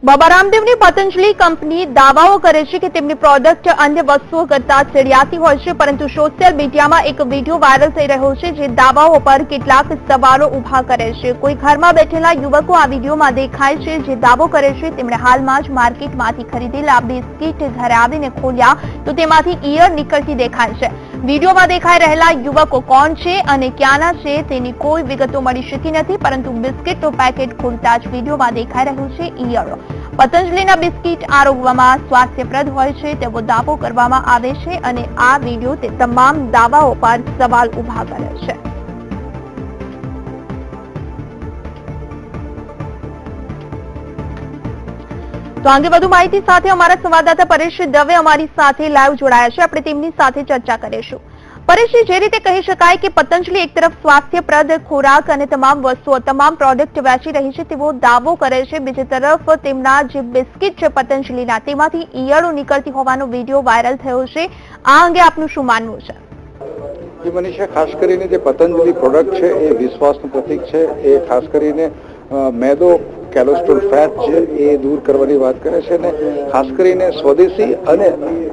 બાબા રામદેવની Patanjali company દાવાઓ કરે છે કે તેમની પ્રોડક્ટ અન્ય વસ્તુઓ કરતા ચડિયાતી હોય છે, પરંતુ સોશિયલ મીડિયામાં એક વિડીયો વાયરલ થઈ રહ્યો છે જે દાવાઓ પર કેટલાક સવાલો ઉભા કરે છે। કોઈ ઘરમાં બેઠેલા યુવકો આ વિડીયોમાં દેખાય છે જે દાવો કરે છે તેમણે હાલમાં જ માર્કેટમાંથી ખરીદેલા બિસ્કિટ ઘરે આવીને ખોલ્યા તો તેમાંથી ઈયળ નીકળતી દેખાય છે। વિડીયોમાં દેખાઈ રહેલા યુવકો કોણ છે અને ક્યાંના છે તેની કોઈ વિગતો મળી શકી નથી, પરંતુ બિસ્કિટનું પેકેટ ખોલતા જ વિડીયોમાં દેખાઈ રહ્યું છે ઈયળો। પતંજલિના બિસ્કિટ આરોગ્યમાં સ્વાસ્થ્યપ્રદ હોય છે તેવો દાવો કરવામાં આવે છે અને આ વિડીયો તે તમામ દાવાઓ પર સવાલ ઉભા કરે છે। તો અંગે વધુ માહિતી સાથે અમારા સંવાદદાતા પરેશ દવે અમારી સાથે લાઈવ જોડાયા છે, આપણે તેમની સાથે ચર્ચા કરીશું। પરેશજી, જે રીતે કહી શકાય કે પતંજલિ એક તરફ સ્વાસ્થ્યપ્રદ ખોરાક અને તમામ વસ્તુઓ તમામ પ્રોડક્ટ વેચી રહી છે તેવો દાવો કરે છે, બીજી તરફ તેમના જે બિસ્કિટ છે પતંજલિના તેમાંથી ઈયળો નીકળતી હોવાનો વિડીયો વાયરલ થયો છે, આ અંગે આપનું શું માનવું છે? મનીષા, ખાસ કરીને જે પતંજલિ પ્રોડક્ટ છે એ વિશ્વાસનું પ્રતીક છે। એ ખાસ કરીને મેદો, કેલોસ્ટ્રોલ, ફેટ છે એ દૂર કરવાની વાત કરે છે અને ખાસ કરીને સ્વદેશી અને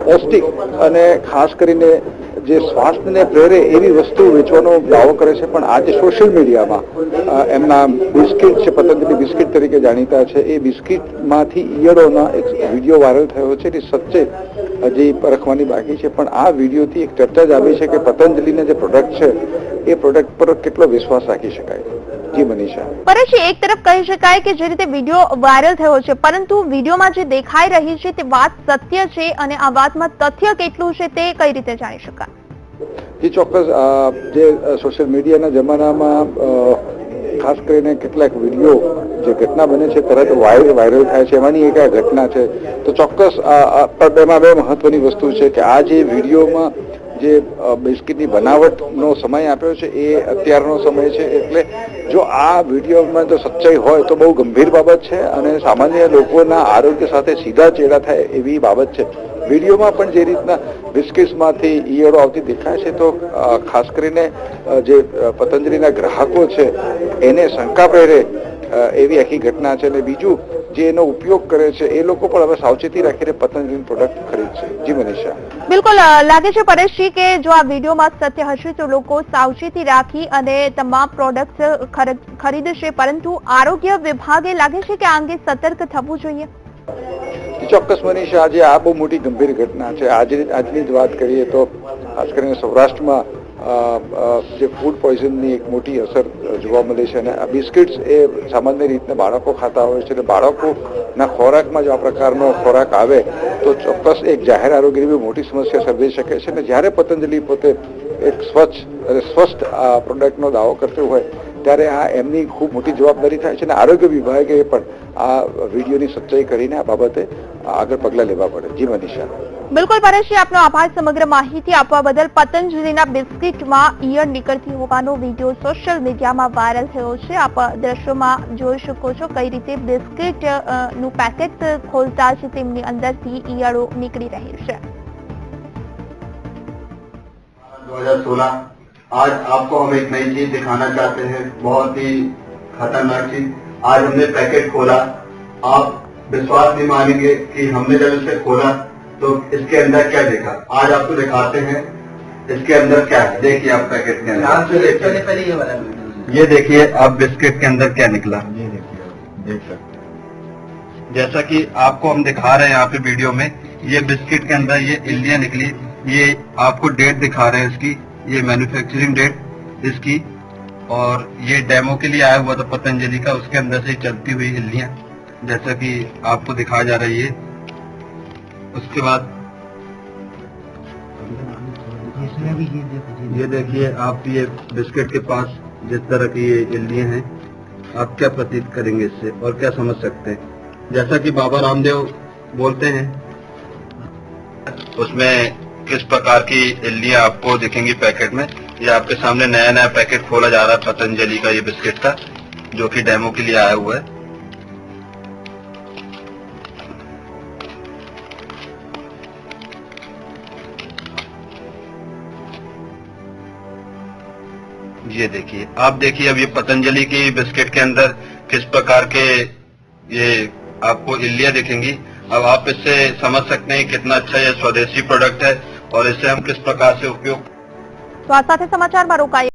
પૌષ્ટિક અને ખાસ કરીને જે સ્વાસ્થ્યને પ્રેરે એવી વસ્તુ વેચવાનો દાવો કરે છે। પણ આજે સોશિયલ મીડિયામાં એમના બિસ્કિટ છે, પતંજલિ બિસ્કિટ તરીકે જાણીતા છે, એ બિસ્કિટમાંથી ઈયળોના એક વિડીયો વાયરલ થયો છે। એ સચ્ચે હજી પરખવાની બાકી છે, પણ આ વિડીયોથી એક ચર્ચા જ આવી છે કે પતંજલિના જે પ્રોડક્ટ છે એ પ્રોડક્ટ પર કેટલો વિશ્વાસ રાખી શકાય। જી મનીષા, પરેશજી, એક તરફ કહી શકાય કે જે રીતે વિડીયો વાયરલ થયો છે, પરંતુ વિડીયોમાં જે દેખાઈ રહી છે તે વાત સત્ય છે અને આ વાતમાં તથ્ય કેટલું છે તે કઈ રીતે જાણી શકાય? જી ચોક્કસ, જે સોશિયલ મીડિયાના જમાનામાં ખાસ કરીને કેટલાક વિડીયો જે ઘટના બને છે તરત વાયરલ થાય છે, એમાંની એક આ ઘટના છે। તો ચોક્કસ એમાં બે મહત્વની વસ્તુ છે કે આ જે વિડીયોમાં જે બિસ્કિટની બનાવટનો સમય આપ્યો છે એ અત્યારનો સમય છે, એટલે જો આ વિડીયોમાં જો સચ્ચાઈ હોય તો બહુ ગંભીર બાબત છે અને સામાન્ય લોકોના આરોગ્ય સાથે સીધા ચેડા થાય એવી બાબત છે। વિડીયોમાં પણ જે રીતના બિસ્કિટ્સમાંથી ઈયળો આવતી દેખાય છે તો ખાસ કરીને જે પતંજલિના ગ્રાહકો છે એને શંકા પ્રેરે એવી આખી ઘટના છે। અને બીજું જે એનો ઉપયોગ કરે છે એ લોકો પણ હવે સાવચેતી રાખીને પતંજલિ પ્રોડક્ટ ખરીદશે। જી મનીષા, બિલકુલ લાગે છે પરેશજી કે જો આ વિડીયોમાં સત્ય હશે તો લોકો સાવચેતી રાખી અને તમામ પ્રોડક્ટ ખરીદશે, પરંતુ આરોગ્ય વિભાગે લાગે છે કે આ અંગે સતર્ક થવું જોઈએ। ચોક્કસ મનીષા, આજે આ બહુ મોટી ગંભીર ઘટના છે। આજની જ વાત કરીએ તો ખાસ કરીને સૌરાષ્ટ્રમાં જે ફૂડ પોઈઝનની એક મોટી અસર જોવા મળે છે અને આ બિસ્કિટ્સ એ સામાન્ય રીતના બાળકો ખાતા હોય છે, એટલે બાળકોના ખોરાકમાં જો આ પ્રકારનો ખોરાક આવે તો ચોક્કસ એક જાહેર આરોગ્યની બહુ મોટી સમસ્યા સર્જાઈ શકે છે। અને જ્યારે પતંજલિ પોતે એક સ્વચ્છ અને સ્વસ્થ પ્રોડક્ટનો દાવો કરતો હોય ત્યારે આ એમની ખૂબ મોટી જવાબદારી થાય છે અને આરોગ્ય વિભાગે પણ આ વિડીયોની સચ્ચાઈ કરીને આ બાબતે આગળ પગલાં લેવા પડે। જી મનીષા, બિલકુલ પરેશજી, આપનો આભાર સમગ્ર માહિતી આપવા બદલ। પતંજલિના બિસ્કિટમાં ઈયળ નીકળતી હોવાનો વિડીયો સોશિયલ મીડિયામાં વાયરલ થયો છે, આપ દ્રશ્યોમાં જોઈ શકો છો કઈ રીતે બિસ્કિટ નું પેકેટ ખોલતા જ તેમની અંદરથી ઈયળો નીકળી રહી છે। 2016 आज आपको हम एक नई चीज दिखाना चाहते हैं, बहुत ही खतरनाक चीज। आज हमने पैकेट खोला, आप विश्वास नहीं मानेंगे कि हमने जब इसे खोला तो इसके अंदर क्या देखा। आज आपको दिखाते हैं इसके अंदर क्या है। देखिए आप पैकेट के अंदर, ये देखिए आप बिस्किट के अंदर क्या निकला। ये देखिए, देख सकते हैं जैसा कि आपको हम दिखा रहे हैं यहाँ पे वीडियो में, ये बिस्किट के अंदर ये इल्लियां निकली। ये आपको डेट दिखा रहे हैं इसकी, ये मैन्युफैक्चरिंग डेट इसकी, और ये डेमो के लिए आया हुआ था पतंजलि का, उसके अंदर से चलती हुई इल्लियां जैसा कि आपको दिखाया जा रही है। उसके बाद ये देखिए आप, ये बिस्किट के पास जिस तरह की ये इल्लियां हैं, आप क्या प्रतीत करेंगे इससे और क्या समझ सकते हैं? जैसा कि बाबा रामदेव बोलते हैं, उसमें किस प्रकार की इल्लियां आपको दिखेंगी पैकेट में। ये आपके सामने नया नया पैकेट खोला जा रहा है पतंजलि का, ये बिस्किट का, जो कि डेमो के लिए आया हुआ है। ये देखिए, आप देखिए अब ये पतंजलि की बिस्किट के अंदर किस प्रकार के ये आपको इल्लियां दिखेंगी। अब आप इससे समझ सकते हैं कितना अच्छा ये स्वदेशी प्रोडक्ट है और इससे हम किस प्रकार से उपयोग। तो આ સાથે સમાચારમાં રોકાઈએ।